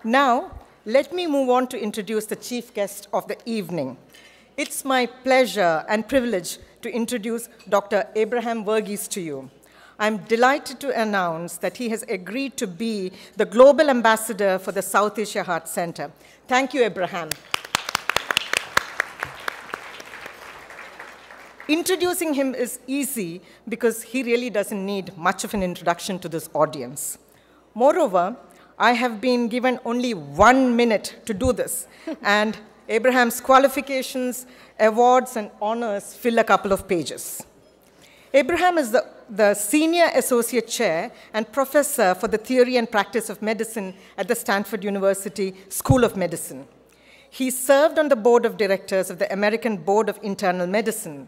Now, let me move on to introduce the chief guest of the evening. It's my pleasure and privilege to introduce Dr. Abraham Verghese to you. I'm delighted to announce that he has agreed to be the Global Ambassador for the South Asia Heart Center. Thank you, Abraham. Introducing him is easy because he really doesn't need much of an introduction to this audience. Moreover, I have been given only 1 minute to do this, and Abraham's qualifications, awards, and honors fill a couple of pages. Abraham is the Senior Associate Chair and Professor for the Theory and Practice of Medicine at the Stanford University School of Medicine. He served on the Board of Directors of the American Board of Internal Medicine.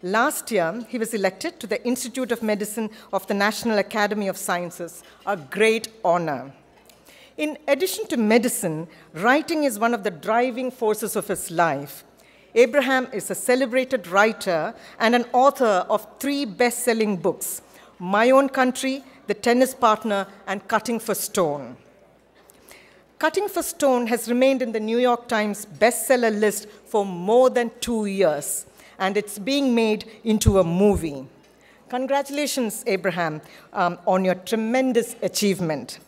Last year, he was elected to the Institute of Medicine of the National Academy of Sciences, a great honor. In addition to medicine, writing is one of the driving forces of his life. Abraham is a celebrated writer and an author of 3 best-selling books, My Own Country, The Tennis Partner, and Cutting for Stone. Cutting for Stone has remained in the New York Times bestseller list for more than 2 years, and it's being made into a movie. Congratulations, Abraham, on your tremendous achievement.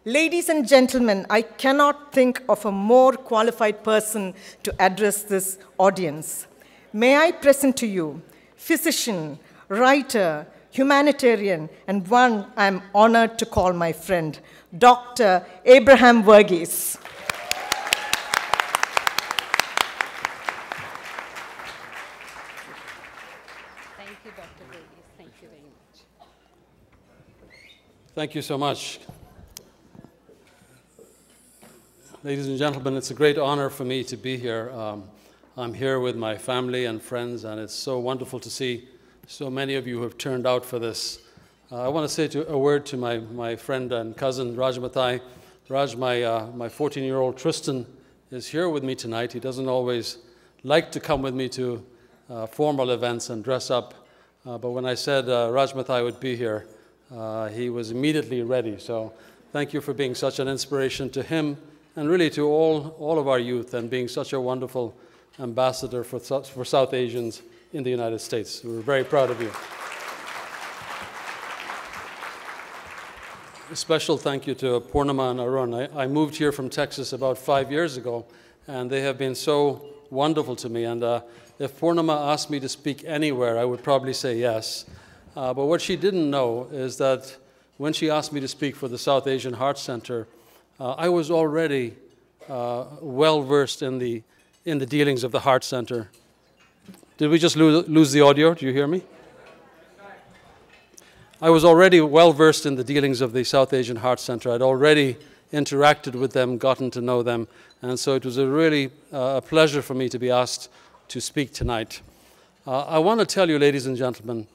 Ladies and gentlemen, I cannot think of a more qualified person to address this audience. May I present to you physician, writer, humanitarian, and one I'm honored to call my friend, Dr. Abraham Verghese. Thank you, Dr. Verghese. Thank you very much. Thank you so much. Ladies and gentlemen, it's a great honor for me to be here. I'm here with my family and friends, and it's so wonderful to see so many of you who have turned out for this. I want to say a word to my friend and cousin, Raj Mathai. Raj, my 14-year-old Tristan is here with me tonight. He doesn't always like to come with me to formal events and dress up, but when I said Raj Mathai would be here, he was immediately ready. So thank you for being such an inspiration to him, and really to all of our youth, and being such a wonderful ambassador for South Asians in the United States. We're very proud of you. A special thank you to Purnima and Arun. I moved here from Texas about 5 years ago, and they have been so wonderful to me. And if Purnima asked me to speak anywhere, I would probably say yes. But what she didn't know is that when she asked me to speak for the South Asian Heart Center, I was already well-versed in the dealings of the Heart Center. Did we just lose the audio? Do you hear me? I was already well-versed in the dealings of the South Asian Heart Center. I'd already interacted with them, gotten to know them, and so it was really a pleasure for me to be asked to speak tonight. I want to tell you, ladies and gentlemen,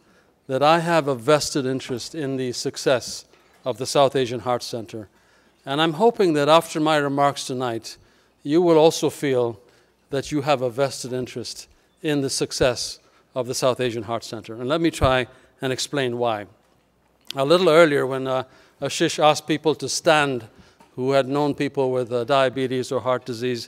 that I have a vested interest in the success of the South Asian Heart Center. And I'm hoping that after my remarks tonight, you will also feel that you have a vested interest in the success of the South Asian Heart Center. And let me try and explain why. A little earlier, when Ashish asked people to stand who had known people with diabetes or heart disease,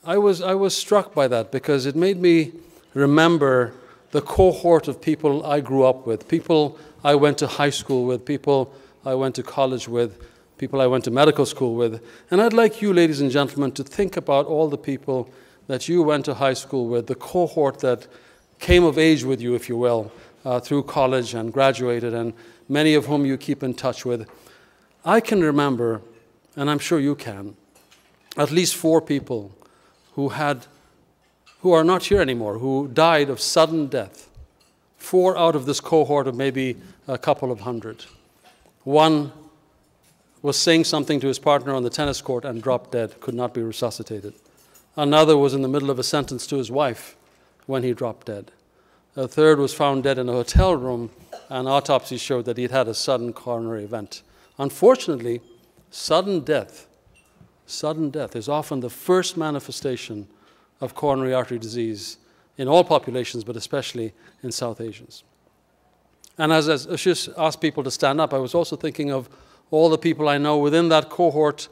I was struck by that, because it made me remember the cohort of people I grew up with, people I went to high school with, people I went to college with, people I went to medical school with. And I'd like you, ladies and gentlemen, to think about all the people that you went to high school with, the cohort that came of age with you, if you will, through college and graduated, and many of whom you keep in touch with. I can remember, and I'm sure you can, at least 4 people who are not here anymore, who died of sudden death. 4 out of this cohort of maybe a couple of hundred. One was saying something to his partner on the tennis court and dropped dead, could not be resuscitated. Another was in the middle of a sentence to his wife when he dropped dead. A third was found dead in a hotel room, and autopsy showed that he'd had a sudden coronary event. Unfortunately, sudden death is often the first manifestation of coronary artery disease in all populations, but especially in South Asians. And as Ashish asked people to stand up, I was also thinking of all the people I know within that cohort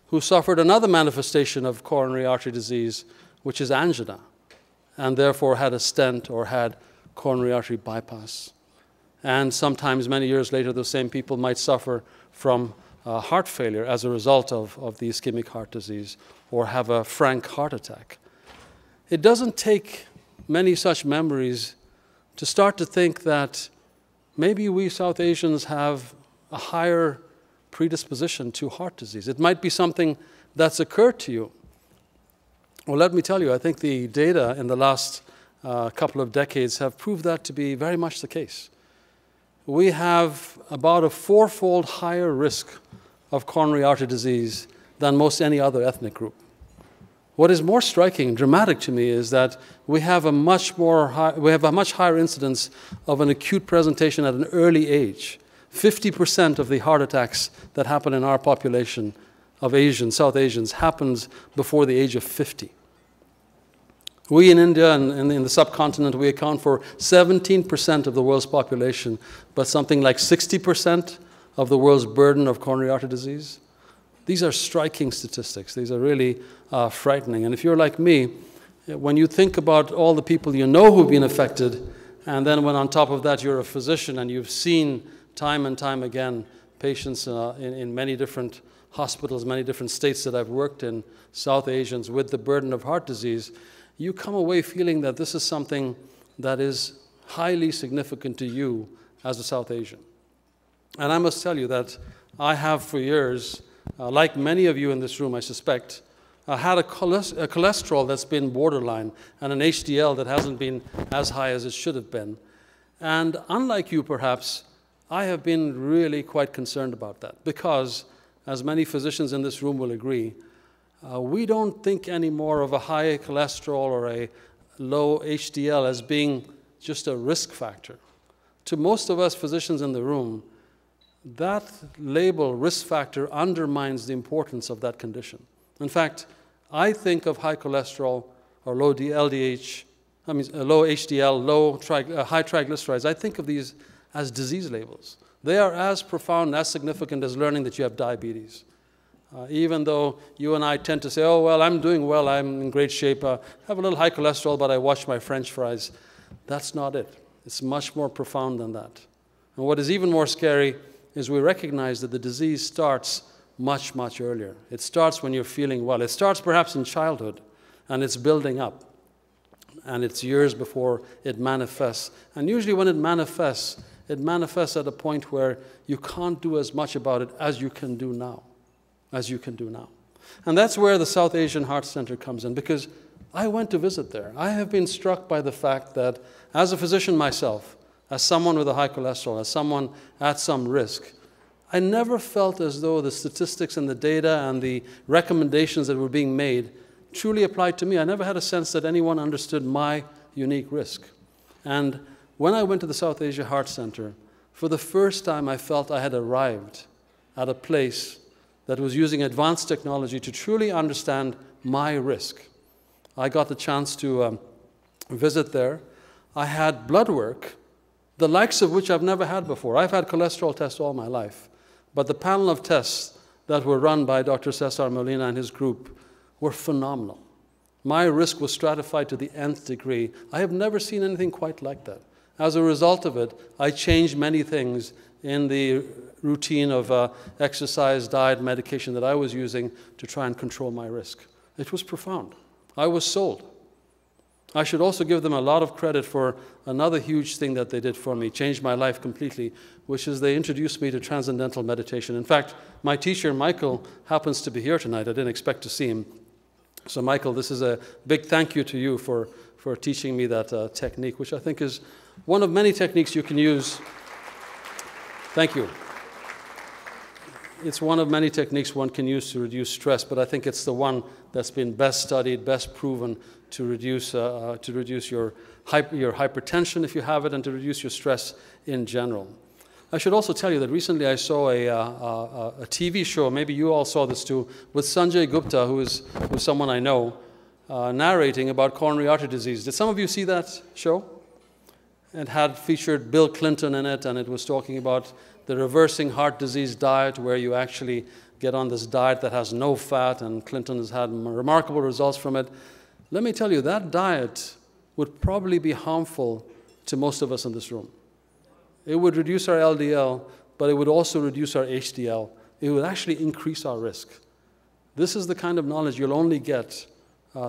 who suffered another manifestation of coronary artery disease, which is angina, and therefore had a stent or had coronary artery bypass. And sometimes, many years later, those same people might suffer from heart failure as a result of the ischemic heart disease, or have a frank heart attack. It doesn't take many such memories to start to think that maybe we South Asians have a higher predisposition to heart disease. It might be something that's occurred to you. Well, let me tell you, I think the data in the last couple of decades have proved that to be very much the case. We have about a 4-fold higher risk of coronary artery disease than most any other ethnic group. What is more striking, dramatic to me, is that we have a much higher incidence of an acute presentation at an early age. 50% of the heart attacks that happen in our population of Asians, South Asians, happens before the age of 50. We in India and in the subcontinent, we account for 17% of the world's population, but something like 60% of the world's burden of coronary artery disease. These are striking statistics. These are really frightening. And if you're like me, when you think about all the people you know who've been affected, and then when on top of that you're a physician and you've seen time and time again patients in many different hospitals, many different states that I've worked in, South Asians with the burden of heart disease, you come away feeling that this is something that is highly significant to you as a South Asian. And I must tell you that I have for years, like many of you in this room, I suspect, had a cholesterol that's been borderline and an HDL that hasn't been as high as it should have been. And unlike you, perhaps, I have been really quite concerned about that because, as many physicians in this room will agree, we don't think anymore of a high cholesterol or a low HDL as being just a risk factor. To most of us physicians in the room, that label, risk factor, undermines the importance of that condition. In fact, I think of high cholesterol or low LDH, low HDL, high triglycerides. I think of these as disease labels. They are as profound, as significant as learning that you have diabetes. Even though you and I tend to say, oh, well, I'm doing well, I'm in great shape, I have a little high cholesterol, but I watch my French fries. That's not it. It's much more profound than that. And what is even more scary is we recognize that the disease starts much, much earlier. It starts when you're feeling well. It starts perhaps in childhood, and it's building up. And it's years before it manifests. And usually when it manifests at a point where you can't do as much about it as you can do now. And that's where the South Asian Heart Center comes in, because I went to visit there. I have been struck by the fact that as a physician myself, as someone with a high cholesterol, as someone at some risk, I never felt as though the statistics and the data and the recommendations that were being made truly applied to me. I never had a sense that anyone understood my unique risk. And when I went to the South Asia Heart Center, for the first time I felt I had arrived at a place that was using advanced technology to truly understand my risk. I got the chance to visit there. I had blood work, the likes of which I've never had before. I've had cholesterol tests all my life, but the panel of tests that were run by Dr. Cesar Molina and his group were phenomenal. My risk was stratified to the nth degree. I have never seen anything quite like that. As a result of it, I changed many things in the routine of exercise, diet, medication that I was using to try and control my risk. It was profound. I was sold. I should also give them a lot of credit for another huge thing that they did for me, changed my life completely, which is they introduced me to transcendental meditation. In fact, my teacher, Michael, happens to be here tonight. I didn't expect to see him. So Michael, this is a big thank you to you for teaching me that technique, which I think is one of many techniques you can use. Thank you. It's one of many techniques one can use to reduce stress, but I think it's the one that's been best studied, best proven to reduce your hypertension if you have it, and to reduce your stress in general. I should also tell you that recently I saw a TV show, maybe you all saw this too, with Sanjay Gupta, who's someone I know, narrating about coronary artery disease. Did some of you see that show? It had featured Bill Clinton in it, and it was talking about the reversing heart disease diet, where you actually get on this diet that has no fat, and Clinton has had remarkable results from it. Let me tell you, that diet would probably be harmful to most of us in this room. It would reduce our LDL, but it would also reduce our HDL. It would actually increase our risk. This is the kind of knowledge you'll only get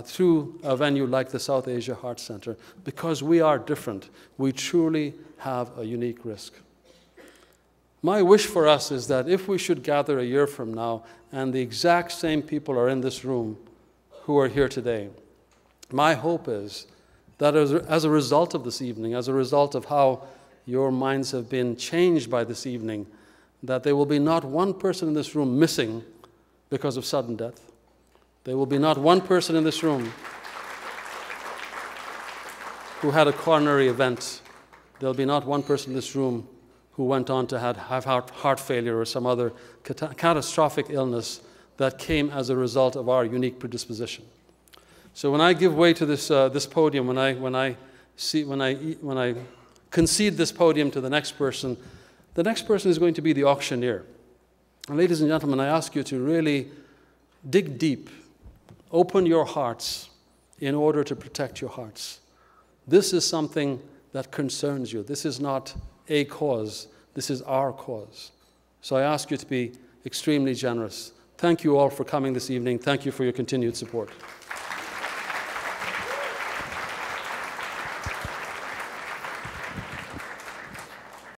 through a venue like the South Asia Heart Center, because we are different. We truly have a unique risk. My wish for us is that if we should gather a year from now and the exact same people are in this room who are here today, my hope is that as a result of this evening, as a result of how your minds have been changed by this evening, that there will be not one person in this room missing because of sudden death. There will be not one person in this room who had a coronary event. There will be not one person in this room who went on to have heart failure or some other catastrophic illness that came as a result of our unique predisposition. So when I give way to this podium, when I concede this podium to the next person is going to be the auctioneer. And ladies and gentlemen, I ask you to really dig deep, open your hearts in order to protect your hearts. This is something that concerns you. This is not a cause. This is our cause. So I ask you to be extremely generous. Thank you all for coming this evening. Thank you for your continued support.